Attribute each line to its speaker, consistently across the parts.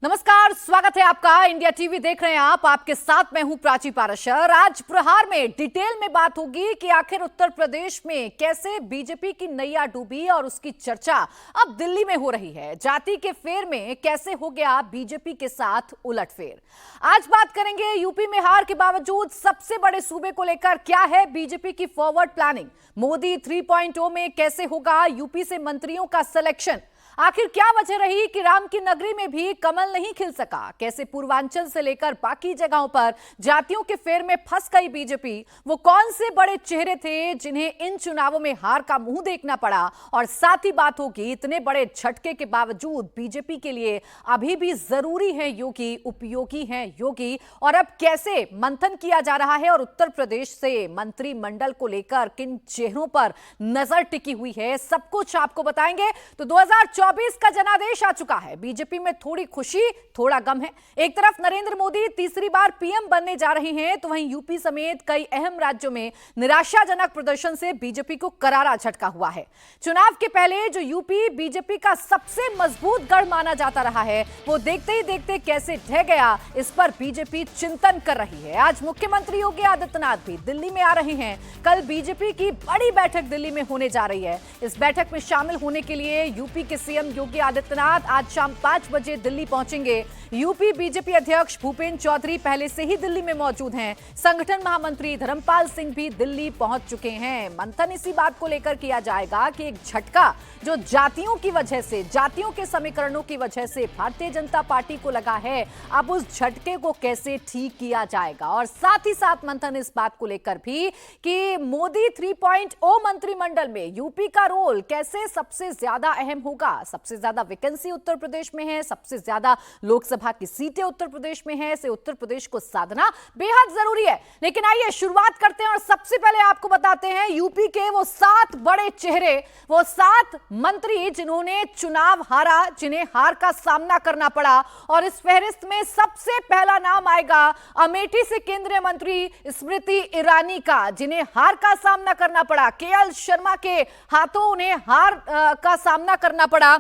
Speaker 1: नमस्कार, स्वागत है आपका। इंडिया टीवी देख रहे हैं आप। आपके साथ मैं हूं प्राची पाराशर। आज प्रहार में डिटेल में बात होगी कि आखिर उत्तर प्रदेश में कैसे बीजेपी की नैया डूबी और उसकी चर्चा अब दिल्ली में हो रही है। जाति के फेर में कैसे हो गया बीजेपी के साथ उलटफेर। आज बात करेंगे यूपी में हार के बावजूद सबसे बड़े सूबे को लेकर क्या है बीजेपी की फॉरवर्ड प्लानिंग। मोदी 3.0 में कैसे होगा यूपी से मंत्रियों का सिलेक्शन। आखिर क्या वजह रही कि राम की नगरी में भी कमल नहीं खिल सका। कैसे पूर्वांचल से लेकर बाकी जगहों पर जातियों के फेर में फंस गई बीजेपी। वो कौन से बड़े चेहरे थे जिन्हें इन चुनावों में हार का मुंह देखना पड़ा। और साथ ही बात होगी इतने बड़े झटके के बावजूद बीजेपी के लिए अभी भी जरूरी है योगी, उपयोगी है योगी। और अब कैसे मंथन किया जा रहा है और उत्तर प्रदेश से मंत्रिमंडल को लेकर किन चेहरों पर नजर टिकी हुई है, सब कुछ आपको बताएंगे। तो 2024 का जनादेश आ चुका है। बीजेपी में थोड़ी खुशी थोड़ा गम है। एक तरफ नरेंद्र मोदी तीसरी बार पीएम बनने जा रहे हैं, तो वहीं यूपी समेत कई अहम राज्यों में निराशाजनक प्रदर्शन से बीजेपी को करारा झटका हुआ है। चुनाव के पहले जो यूपी बीजेपी का सबसे मजबूत गढ़ माना जाता रहा है, वो देखते ही देखते कैसे ढह गया, इस पर बीजेपी चिंतन कर रही है। आज मुख्यमंत्री योगी आदित्यनाथ भी दिल्ली में आ रहे हैं। कल बीजेपी की बड़ी बैठक दिल्ली में होने जा रही है। इस बैठक में शामिल होने के लिए यूपी के सीएम योगी आदित्यनाथ आज शाम 5 बजे दिल्ली पहुंचेंगे। यूपी बीजेपी अध्यक्ष भूपेंद्र चौधरी पहले से ही दिल्ली में मौजूद हैं। संगठन महामंत्री धर्मपाल सिंह भी दिल्ली पहुंच चुके हैं। मंथन इसी बात को लेकर किया जाएगा कि एक झटका जो जातियों की वजह से, जातियों के समीकरणों की वजह से भारतीय जनता पार्टी को लगा है, अब उस झटके को कैसे ठीक किया जाएगा। और साथ ही साथ मंथन इस बात को लेकर भी कि मोदी 3.0 मंत्रिमंडल में यूपी का रोल कैसे सबसे ज्यादा अहम होगा। सबसे ज्यादा वैकेंसी उत्तर प्रदेश में है, सबसे ज्यादा लोकसभा की सीटें उत्तर प्रदेश में है, से उत्तर प्रदेश को साधना बेहद जरूरी है। लेकिन आइए शुरुआत करते हैं और सबसे पहले आपको बताते हैं यूपी के वो 7 बड़े चेहरे, वो 7 मंत्री जिन्होंने चुनाव हारा, जिन्हें हार का सामना करना पड़ा। और इस फहरिस्त में सबसे पहला नाम आएगा अमेठी से केंद्रीय मंत्री स्मृति ईरानी का, जिन्हें हार का सामना करना पड़ा। केएल शर्मा के हाथों उन्हें हार का सामना करना पड़ा।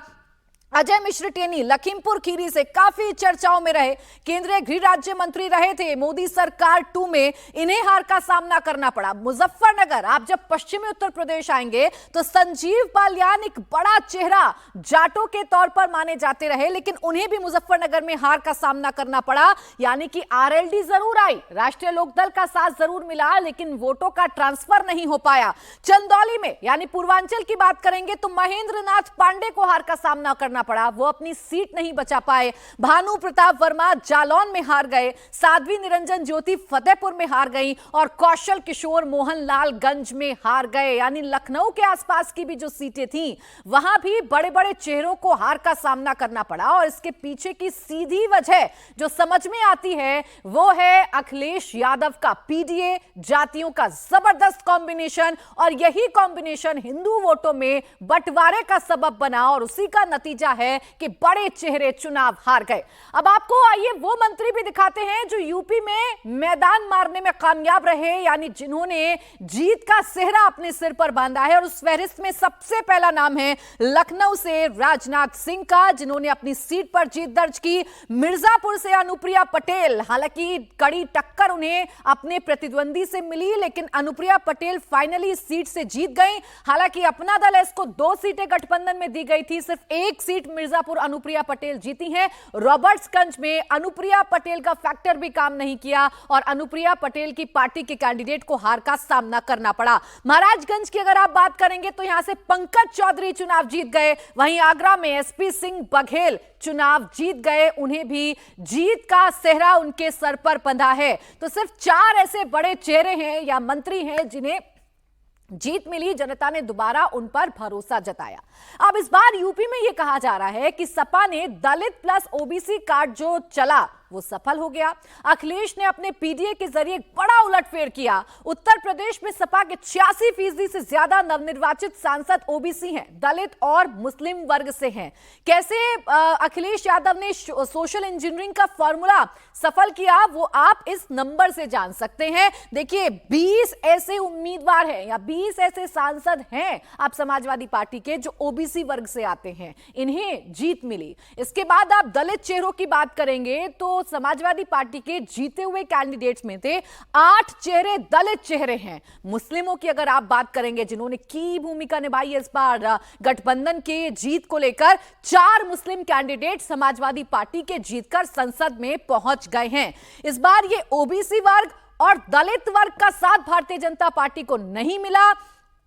Speaker 1: अजय मिश्र टेनी लखीमपुर खीरी से काफी चर्चाओं में रहे, केंद्रीय गृह राज्य मंत्री रहे थे मोदी सरकार 2 में, इन्हें हार का सामना करना पड़ा। मुजफ्फरनगर, आप जब पश्चिमी उत्तर प्रदेश आएंगे तो संजीव बालियान एक बड़ा चेहरा जाटों के तौर पर माने जाते रहे, लेकिन उन्हें भी मुजफ्फरनगर में हार का सामना करना पड़ा। यानी कि आरएलडी जरूर आई, राष्ट्रीय लोकदल का साथ जरूर मिला, लेकिन वोटों का ट्रांसफर नहीं हो पाया। चंदौली में यानी पूर्वांचल की बात करेंगे तो महेंद्र नाथ पांडे को हार का सामना करना पड़ा, वो अपनी सीट नहीं बचा पाए। भानु प्रताप वर्मा जालौन में हार गए, साध्वी निरंजन ज्योति फतेहपुर में हार गई और कौशल किशोर मोहनलालगंज में हार गए। यानी लखनऊ के आसपास की भी जो सीटें थीं, वहां भी बड़े बड़े चेहरों को हार का सामना करना पड़ा। और इसके पीछे की सीधी वजह जो समझ में आती है वो है अखिलेश यादव का पीडीए, जातियों का जबरदस्त कॉम्बिनेशन, और यही कॉम्बिनेशन हिंदू वोटों में बंटवारे का सबब बना और उसी का नतीजा है कि बड़े चेहरे चुनाव हार गए। अब आपको आइए वो मंत्री भी दिखाते हैं जो यूपी में मैदान मारने में कामयाब रहे, यानी जिन्होंने जीत का सेहरा अपने सिर पर बांधा है। और उस फहरिस्त में सबसे पहला नाम है लखनऊ से राजनाथ सिंह का, जिन्होंने अपनी सीट पर जीत दर्ज की। मिर्जापुर से अनुप्रिया पटेल, हालांकि कड़ी टक्कर उन्हें अपने प्रतिद्वंदी से मिली, लेकिन अनुप्रिया पटेल फाइनली सीट से जीत गई। हालांकि अपना दल इसको 2 सीटें गठबंधन में दी गई थी, सिर्फ 1 सीट मिर्जापुर अनुप्रिया पटेल जीती हैं। रॉबर्ट्सगंज में अनुप्रिया पटेल का फैक्टर भी काम नहीं किया और अनुप्रिया पटेल की पार्टी के कैंडिडेट को हार का सामना करना पड़ा। महाराजगंज की अगर आप बात करेंगे तो यहां से पंकज चौधरी चुनाव जीत गए। वहीं आगरा में एसपी सिंह बघेल चुनाव जीत गए, उन्हें भी जीत का सेहरा उनके सर पर बंधा है। तो सिर्फ 4 ऐसे बड़े चेहरे हैं या मंत्री हैं जिन्हें जीत मिली, जनता ने दोबारा उन पर भरोसा जताया। अब इस बार यूपी में यह कहा जा रहा है कि सपा ने दलित प्लस ओबीसी कार्ड जो चला वो सफल हो गया। अखिलेश ने अपने पीडीए के जरिए एक बड़ा उलटफेर किया। उत्तर प्रदेश में सपा के 86% से ज्यादा नवनिर्वाचित सांसद ओबीसी हैं, दलित और मुस्लिम वर्ग से हैं। कैसे अखिलेश यादव ने सोशल इंजीनियरिंग का फॉर्मूला सफल किया वो आप इस नंबर से जान सकते हैं। देखिए 20 ऐसे उम्मीदवार हैं या 20 ऐसे सांसद हैं आप समाजवादी पार्टी के जो ओबीसी वर्ग से आते हैं, इन्हें जीत मिली। इसके बाद आप दलित चेहरों की बात करेंगे तो समाजवादी पार्टी के जीते हुए कैंडिडेट्स में थे 8 चेहरे दलित चेहरे हैं। मुस्लिमों की अगर आप बात करेंगे जिन्होंने की भूमिका निभाई इस बार गठबंधन के जीत को लेकर, 4 मुस्लिम कैंडिडेट समाजवादी पार्टी के जीतकर संसद में पहुंच गए हैं। इस बार ये ओबीसी वर्ग और दलित वर्ग का साथ भारतीय जनता पार्टी को नहीं मिला।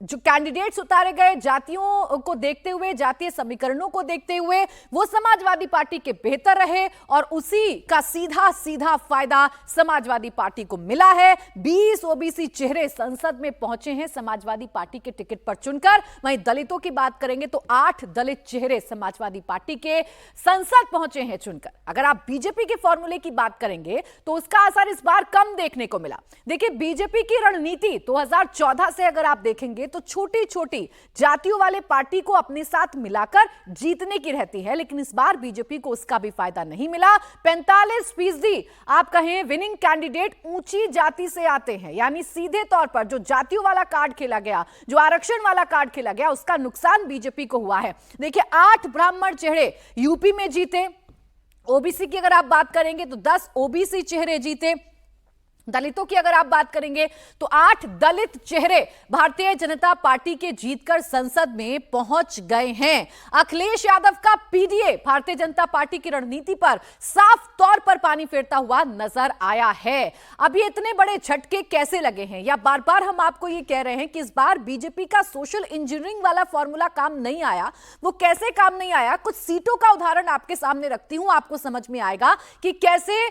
Speaker 1: जो कैंडिडेट्स उतारे गए जातियों को देखते हुए, जातीय समीकरणों को देखते हुए, वो समाजवादी पार्टी के बेहतर रहे और उसी का सीधा सीधा फायदा समाजवादी पार्टी को मिला है। 20 ओबीसी चेहरे संसद में पहुंचे हैं समाजवादी पार्टी के टिकट पर चुनकर। वहीं दलितों की बात करेंगे तो 8 दलित चेहरे समाजवादी पार्टी के संसद पहुंचे हैं चुनकर। अगर आप बीजेपी के फॉर्मूले की बात करेंगे तो उसका असर इस बार कम देखने को मिला। देखिए बीजेपी की रणनीति 2014 से अगर आप देखेंगे तो छोटी छोटी जातियों वाले पार्टी को अपने साथ मिलाकर जीतने की रहती है, लेकिन इस बार बीजेपी को उसका भी फायदा नहीं मिला। 45% आप कहें विनिंग कैंडिडेट ऊंची जाति से आते हैं, यानी सीधे तौर पर जो जातियों वाला कार्ड खेला गया, जो आरक्षण वाला कार्ड खेला गया, उसका नुकसान बीजेपी को हुआ है। देखिए 8 ब्राह्मण चेहरे यूपी में जीते। ओबीसी की अगर आप बात करेंगे तो 10 ओबीसी चेहरे जीते। दलितों की अगर आप बात करेंगे तो 8 दलित चेहरे भारतीय जनता पार्टी के जीतकर संसद में पहुंच गए हैं। अखिलेश यादव का पीडीए भारतीय जनता पार्टी की रणनीति पर साफ तौर पर पानी फेरता हुआ नजर आया है। अब ये इतने बड़े झटके कैसे लगे हैं, या बार बार हम आपको ये कह रहे हैं कि इस बार बीजेपी का सोशल इंजीनियरिंग वाला फॉर्मूला काम नहीं आया। वो कैसे काम नहीं आया, कुछ सीटों का उदाहरण आपके सामने रखती हूं, आपको समझ में आएगा कि कैसे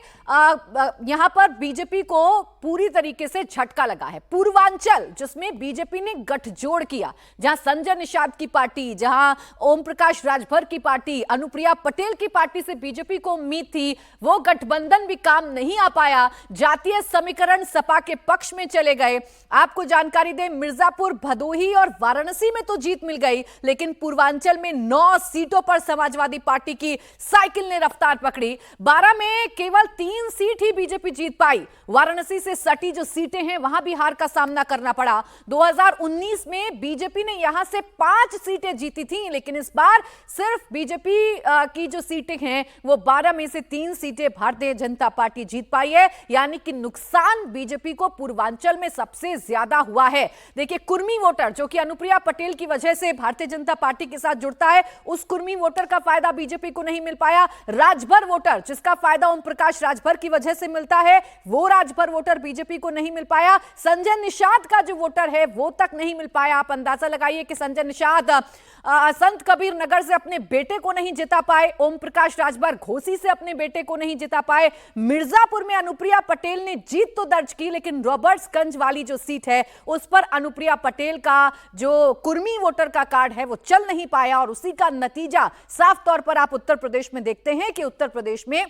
Speaker 1: यहां पर बीजेपी को पूरी तरीके से झटका लगा है। पूर्वांचल जिसमें बीजेपी ने गठजोड़ किया, जहां संजय निषाद की पार्टी, जहां ओम प्रकाश राजभर की पार्टी, अनुप्रिया पटेल की पार्टी से बीजेपी को उम्मीद थी, वो गठबंधन भी काम नहीं आ पाया। जातीय समीकरण सपा के पक्ष में चले गए। आपको जानकारी दें, मिर्जापुर, भदोही और वाराणसी में तो जीत मिल गई, लेकिन पूर्वांचल में 9 सीटों पर समाजवादी पार्टी की साइकिल ने रफ्तार पकड़ी। 12 में केवल 3 सीट ही बीजेपी जीत पाई। वाराणसी से सटी जो सीटें हैं वहां भी हार का सामना करना पड़ा। 2019 में बीजेपी ने यहां से 5 सीटें जीती थी, लेकिन इस बार सिर्फ बीजेपी की जो सीटें हैं वो 12 में से 3 सीटें भारतीय जनता पार्टी जीत पाई है, यानी कि नुकसान बीजेपी को पूर्वांचल में सबसे ज्यादा हुआ है। देखिए कुर्मी वोटर जो कि अनुप्रिया पटेल की वजह से भारतीय जनता पार्टी के साथ जुड़ता है, उस कुर्मी वोटर का फायदा बीजेपी को नहीं मिल पाया। राजभर वोटर जिसका फायदा ओम प्रकाश राजभर की वजह से मिलता है, वो राजभर वोटर बीजेपी को नहीं मिल पाया। संजय निषाद का जो वोटर है वो तक नहीं मिल पाया। आप अंदाजा लगाइए कि संजय निषाद संत कबीर नगर से अपने बेटे को नहीं जिता पाए, ओम प्रकाश राजभर घोसी से अपने बेटे को नहीं जिता पाए। मिर्जापुर में अनुप्रिया पटेल ने जीत तो दर्ज की, लेकिन रॉबर्ट्सगंज वाली जो सीट है उस पर अनुप्रिया पटेल का जो कुर्मी वोटर का कार्ड है वो चल नहीं पाया, और उसी का नतीजा साफ तौर पर आप उत्तर प्रदेश में देखते हैं कि उत्तर प्रदेश में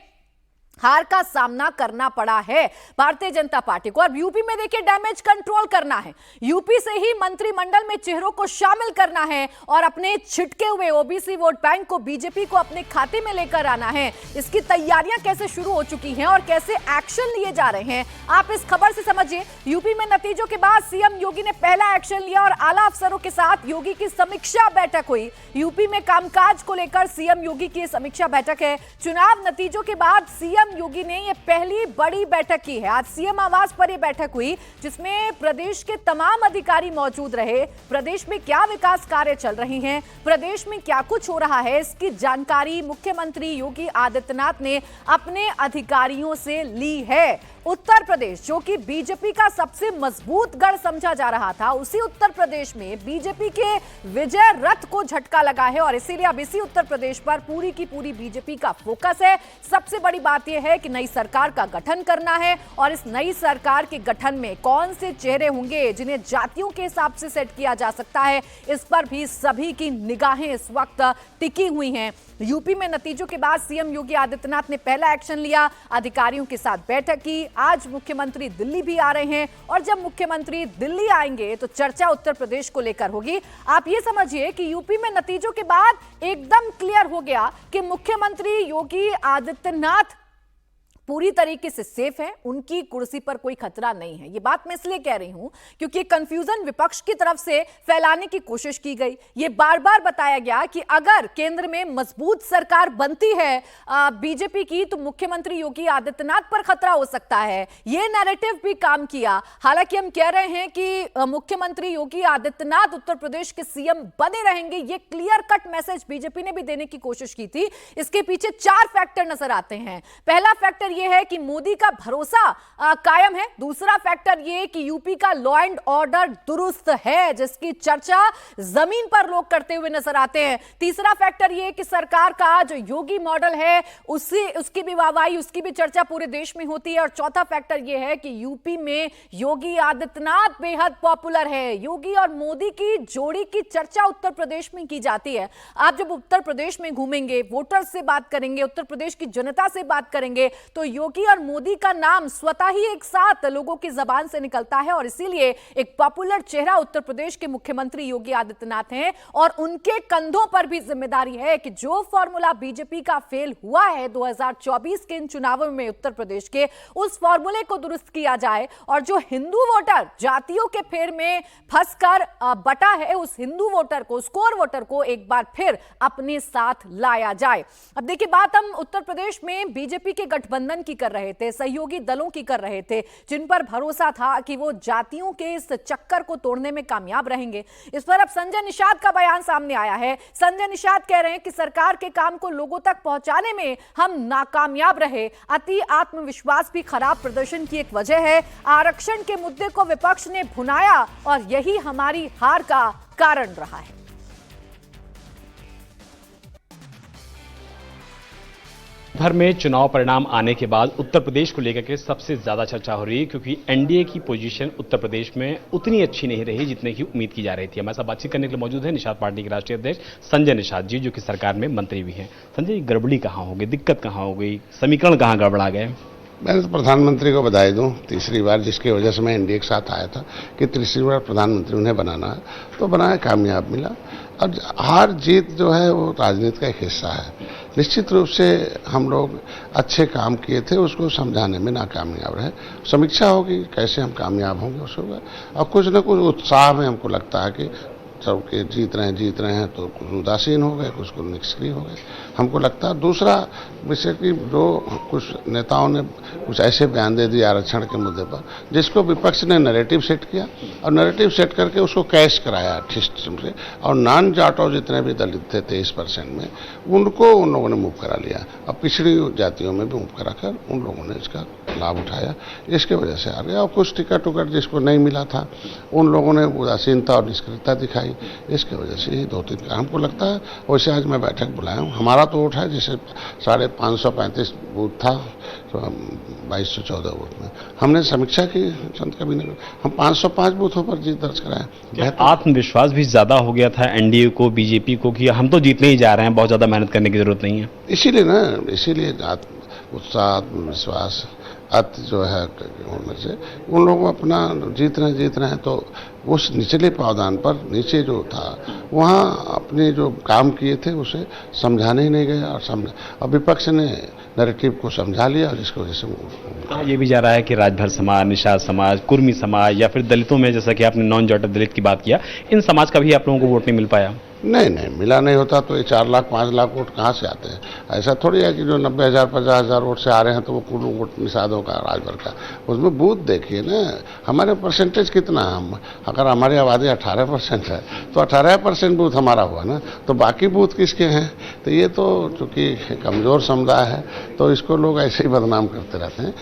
Speaker 1: हार का सामना करना पड़ा है भारतीय जनता पार्टी को। अब यूपी में देखिए डैमेज कंट्रोल करना है, यूपी से ही मंत्रिमंडल में चेहरों को शामिल करना है और अपने छिटके हुए ओबीसी वोट बैंक को बीजेपी को अपने खाते में लेकर आना है। इसकी तैयारियां कैसे शुरू हो चुकी हैं और कैसे एक्शन लिए जा रहे हैं आप इस खबर से समझिए। यूपी में नतीजों के बाद सीएम योगी ने पहला एक्शन लिया और आला अफसरों के साथ योगी की समीक्षा बैठक हुई। यूपी में कामकाज को लेकर सीएम योगी की समीक्षा बैठक है। चुनाव नतीजों के बाद सीएम योगी ने यह पहली बड़ी बैठक की है। आज सीएम आवास पर यह बैठक हुई जिसमें प्रदेश के तमाम अधिकारी मौजूद रहे। प्रदेश में क्या विकास कार्य चल रहे हैं, प्रदेश में क्या कुछ हो रहा है, इसकी जानकारी मुख्यमंत्री योगी आदित्यनाथ ने अपने अधिकारियों से ली है। उत्तर प्रदेश जो कि बीजेपी का सबसे मजबूत गढ़ समझा जा रहा था, उसी उत्तर प्रदेश में बीजेपी के विजय रथ को झटका लगा है और इसीलिए अब इसी उत्तर प्रदेश पर पूरी की पूरी बीजेपी का फोकस है। सबसे बड़ी बात बात यह है कि नई सरकार का गठन करना है और इस नई सरकार के गठन में कौन से चेहरे होंगे जिन्हें जातियों के हिसाब से सेट किया जा सकता है, इस पर भी सभी की निगाहें इस वक्त टिकी हुई हैं। यूपी में नतीजों के बाद सीएम योगी आदित्यनाथ ने पहला एक्शन लिया, अधिकारियों के साथ बैठक की। आज मुख्यमंत्री दिल्ली भी आ रहे हैं और जब मुख्यमंत्री दिल्ली आएंगे तो चर्चा उत्तर प्रदेश को लेकर होगी। आप ये समझिए कि यूपी में नतीजों के बाद एकदम क्लियर हो गया कि मुख्यमंत्री योगी आदित्यनाथ पूरी तरीके से सेफ है, उनकी कुर्सी पर कोई खतरा नहीं है। ये बात मैं इसलिए कह रही हूं क्योंकि कंफ्यूजन विपक्ष की तरफ से फैलाने की कोशिश की गई। ये बार बार बताया गया कि अगर केंद्र में मजबूत सरकार बनती है बीजेपी की तो मुख्यमंत्री योगी आदित्यनाथ पर खतरा हो सकता है। ये नैरेटिव भी काम किया। हालांकि हम कह रहे हैं कि मुख्यमंत्री योगी आदित्यनाथ उत्तर प्रदेश के सीएम बने रहेंगे, ये क्लियर कट मैसेज बीजेपी ने भी देने की कोशिश की थी। इसके पीछे 4 फैक्टर नजर आते हैं। पहला फैक्टर यह है कि मोदी का भरोसा कायम है। दूसरा फैक्टर यह कि यूपी का लॉ एंड ऑर्डर दुरुस्त है, जिसकी चर्चा जमीन पर लोग करते हुए नजर आते हैं। तीसरा फैक्टर यह कि सरकार का जो योगी मॉडल है उसकी भी वाहवाही, उसकी भी चर्चा पूरे देश में होती है। और चौथा फैक्टर यह है कि यूपी में योगी आदित्यनाथ बेहद पॉपुलर है। योगी और मोदी की जोड़ी की चर्चा उत्तर प्रदेश में की जाती है। आप जब उत्तर प्रदेश में घूमेंगे, वोटर्स से बात करेंगे, उत्तर प्रदेश की जनता से बात करेंगे तो योगी और मोदी का नाम स्वतः ही एक साथ लोगों की जबान से निकलता है और इसीलिए एक पॉपुलर चेहरा उत्तर प्रदेश के मुख्यमंत्री योगी आदित्यनाथ हैं। और उनके कंधों पर भी जिम्मेदारी है कि जो फॉर्मूला बीजेपी का फेल हुआ है 2024 के इन चुनावों में उत्तर प्रदेश के, उस फॉर्मूले को दुरुस्त किया जाए और जो हिंदू वोटर जातियों के फेर में फंसकर बटा है, उस हिंदू वोटर को, स्कोर वोटर को एक बार फिर अपने साथ लाया जाए। अब देखिए, बात हम उत्तर प्रदेश में बीजेपी के गठबंधन की कर रहे थे, सहयोगी दलों की कर रहे थे, जिन पर भरोसा था कि वो जातियों के इस चक्कर को तोड़ने में कामयाब रहेंगे। इस पर अब संजय निषाद का बयान सामने आया है। संजय निषाद कह रहे हैं कि सरकार के काम को लोगों तक पहुंचाने में हम नाकामयाब रहे। अति आत्मविश्वास भी खराब प्रदर्शन की एक वजह है। आरक्षण के मुद्दे को विपक्ष ने भुनाया और यही हमारी हार का कारण रहा है।
Speaker 2: भर में चुनाव परिणाम आने के बाद उत्तर प्रदेश को लेकर के सबसे ज्यादा चर्चा हो रही है, क्योंकि एनडीए की पोजीशन उत्तर प्रदेश में उतनी अच्छी नहीं रही जितने की उम्मीद की जा रही थी। हमारे साथ बातचीत करने के लिए मौजूद है निषाद पार्टी के राष्ट्रीय अध्यक्ष संजय निषाद जी, जो कि सरकार में मंत्री भी हैं। संजय, गड़बड़ी कहाँ हो गई, दिक्कत कहाँ हो गई, समीकरण कहाँ गड़बड़ा गए?
Speaker 3: मैं तो प्रधानमंत्री को बधाई दूं तीसरी बार, जिसकी वजह से मैं एनडीए के साथ आया था कि तीसरी बार प्रधानमंत्री उन्हें बनाना है, तो बनाया, कामयाब मिला। अब हार जीत जो है वो राजनीति का एक हिस्सा है। निश्चित रूप से हम लोग अच्छे काम किए थे, उसको समझाने में नाकामयाब रहे। समीक्षा होगी कैसे हम कामयाब होंगे उसको। अब कुछ न कुछ उत्साह में हमको लगता है कि सबके जीत रहे हैं तो कुछ उदासीन हो गए, कुछ निष्क्रिय हो गए, हमको लगता है। दूसरा विषय कि जो कुछ नेताओं ने कुछ ऐसे बयान दे दिए आरक्षण के मुद्दे पर, जिसको विपक्ष ने नैरेटिव सेट किया और नैरेटिव सेट करके उसको कैश कराया सिस्टम से, और नॉन जाटो जितने भी दलित थे 23% में, उनको उन लोगों ने मूव करा लिया। अब पिछड़ी जातियों में भी मूव करा कर उन लोगों ने इसका लाभ उठाया, इसके वजह से आ गया। और कुछ टिकट उकट जिसको नहीं मिला था उन लोगों ने उदासीनता और निष्क्रियता दिखाई, इसके वजह से ही 2-3 हमको लगता है। वैसे आज मैं बैठक बुलाया हूँ, हमारा तो वोट है जैसे 535 बूथ था, तो 2214 बूथ में हमने समीक्षा की, संत कभी नहीं, हम 505 बूथों पर जीत दर्ज कराए।
Speaker 2: आत्मविश्वास भी ज्यादा हो गया था एनडीए को, बीजेपी को, कि हम तो जीतने ही जा रहे हैं, बहुत ज्यादा मेहनत करने की जरूरत नहीं है।
Speaker 3: इसीलिए उत्साह, आत्मविश्वास अति जो है होने से उन लोग अपना जीत रहे हैं। तो उस निचले पावदान पर नीचे जो था वहाँ अपने जो काम किए थे उसे समझाने ही नहीं गए, और विपक्ष ने नैरेटिव को समझा लिया, और इसकी वजह से
Speaker 2: ये भी जा रहा है कि राजभर समाज, निषाद समाज, कुर्मी समाज या फिर दलितों में, जैसा कि आपने नॉन जाट दलित की बात किया, इन समाज का भी आप लोगों को वोट नहीं मिल पाया?
Speaker 3: नहीं मिला नहीं होता तो ये 4 लाख 5 लाख वोट कहाँ से आते हैं? ऐसा थोड़ी है कि जो 90,000 50,000 वोट से आ रहे हैं तो वो कुल वोट निषादों का, राजभर का। उसमें बूथ देखिए ना, हमारे परसेंटेज कितना है। हम अगर हमारी आबादी 18% है तो 18% बूथ हमारा हुआ ना, तो बाकी बूथ किसके हैं? तो ये तो चूंकि कमज़ोर समुदाय है तो इसको लोग ऐसे ही बदनाम करते रहते हैं।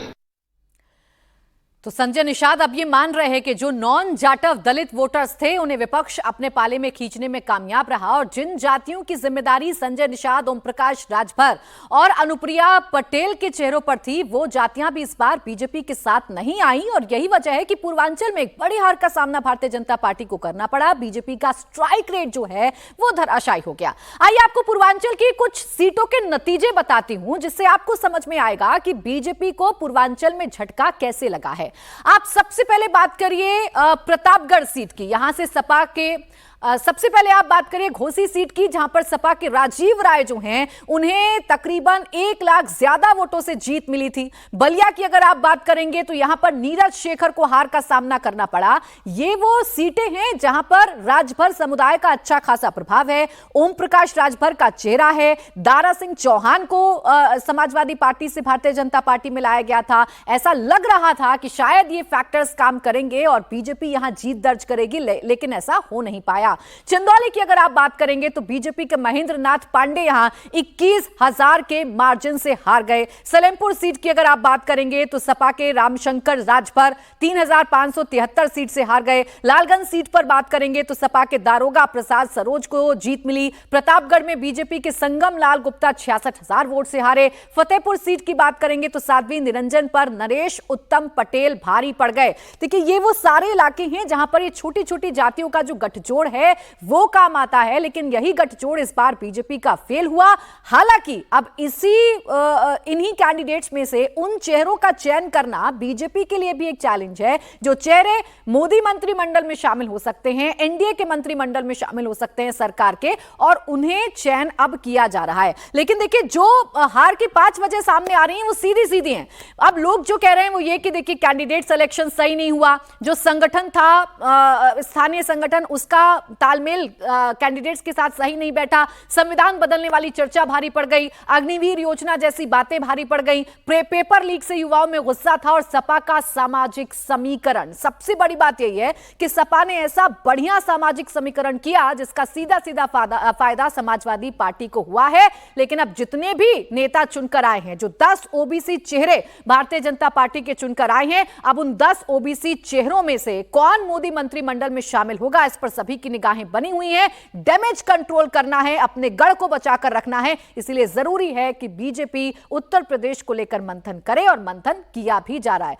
Speaker 1: तो संजय निषाद अब ये मान रहे हैं कि जो नॉन जाटव दलित वोटर्स थे उन्हें विपक्ष अपने पाले में खींचने में कामयाब रहा और जिन जातियों की जिम्मेदारी संजय निषाद, ओम प्रकाश राजभर और अनुप्रिया पटेल के चेहरों पर थी, वो जातियां भी इस बार बीजेपी के साथ नहीं आई और यही वजह है कि पूर्वांचल में एक बड़ी हार का सामना भारतीय जनता पार्टी को करना पड़ा। बीजेपी का स्ट्राइक रेट जो है वो धराशायी हो गया। आइए आपको पूर्वांचल की कुछ सीटों के नतीजे बताती हूं जिससे आपको समझ में आएगा कि बीजेपी को पूर्वांचल में झटका कैसे लगा है। आप सबसे पहले बात करिए प्रतापगढ़ सीट की। यहां से सपा के सबसे पहले आप बात करिए घोसी सीट की, जहां पर सपा के राजीव राय जो हैं उन्हें तकरीबन 1 लाख ज्यादा वोटों से जीत मिली थी। बलिया की अगर आप बात करेंगे तो यहां पर नीरज शेखर को हार का सामना करना पड़ा। ये वो सीटें हैं जहां पर राजभर समुदाय का अच्छा खासा प्रभाव है। ओम प्रकाश राजभर का चेहरा है। दारा सिंह चौहान को समाजवादी पार्टी से भारतीय जनता पार्टी में लाया गया था। ऐसा लग रहा था कि शायद ये फैक्टर्स काम करेंगे और बीजेपी यहां जीत दर्ज करेगी, लेकिन ऐसा हो नहीं पाया। चंदौली की अगर आप बात करेंगे तो बीजेपी के महेंद्र नाथ पांडे यहां 21,000 के मार्जिन से हार गए। सलेमपुर सीट की अगर आप बात करेंगे तो सपा के रामशंकर राजभर 3,573 सीट से हार गए। लालगंज सीट पर बात करेंगे तो सपा के दारोगा प्रसाद सरोज को जीत मिली। प्रतापगढ़ में बीजेपी के संगम लाल गुप्ता 66,000 वोट से हारे। फतेहपुर सीट की बात करेंगे तो साध्वी निरंजन पर नरेश उत्तम पटेल भारी पड़ गए। देखिए ये वो सारे इलाके हैं जहां पर ये छोटी छोटी जातियों का जो गठजोड़ है वो काम आता है, लेकिन यही गठजोड़ इस बार बीजेपी का फेल हुआ। हालांकि अब इन्हीं कैंडिडेट्स में से उन चेहरों का चयन करना बीजेपी के लिए भी एक चैलेंज है, जो चेहरे मोदी मंत्रिमंडल में शामिल हो सकते हैं, एनडीए के मंत्रिमंडल में शामिल हो सकते हैं सरकार के, और उन्हें चयन अब किया जा रहा है। लेकिन देखिए जो हार की 5 वजह सामने आ रही हैं वो सीधी सीधी हैं। अब लोग जो कह रहे हैं वो ये कि देखिए कैंडिडेट सिलेक्शन सही नहीं हुआ, जो संगठन था स्थानीय संगठन उसका तालमेल कैंडिडेट्स के साथ सही नहीं बैठा, संविधान बदलने वाली चर्चा भारी पड़ गई, अग्निवीर योजना जैसी बातें भारी पड़ गई, पेपर लीक से युवाओं में गुस्सा था और सपा का सामाजिक समीकरण। सबसे बड़ी बात यही है कि सपा ने ऐसा बढ़िया सामाजिक समीकरण किया जिसका सीधा सीधा फायदा समाजवादी पार्टी को हुआ है। लेकिन अब जितने भी नेता चुनकर आए हैं, जो 10 ओबीसी चेहरे भारतीय जनता पार्टी के चुनकर आए हैं, अब उन 10 ओबीसी चेहरों में से कौन मोदी मंत्रिमंडल में शामिल होगा, इस पर सभी की निगाहें बनी हुई हैं। डैमेज कंट्रोल करना है, अपने गढ़ को बचाकर रखना है, इसलिए जरूरी है कि बीजेपी उत्तर प्रदेश को लेकर मंथन करे और मंथन किया भी जा रहा है।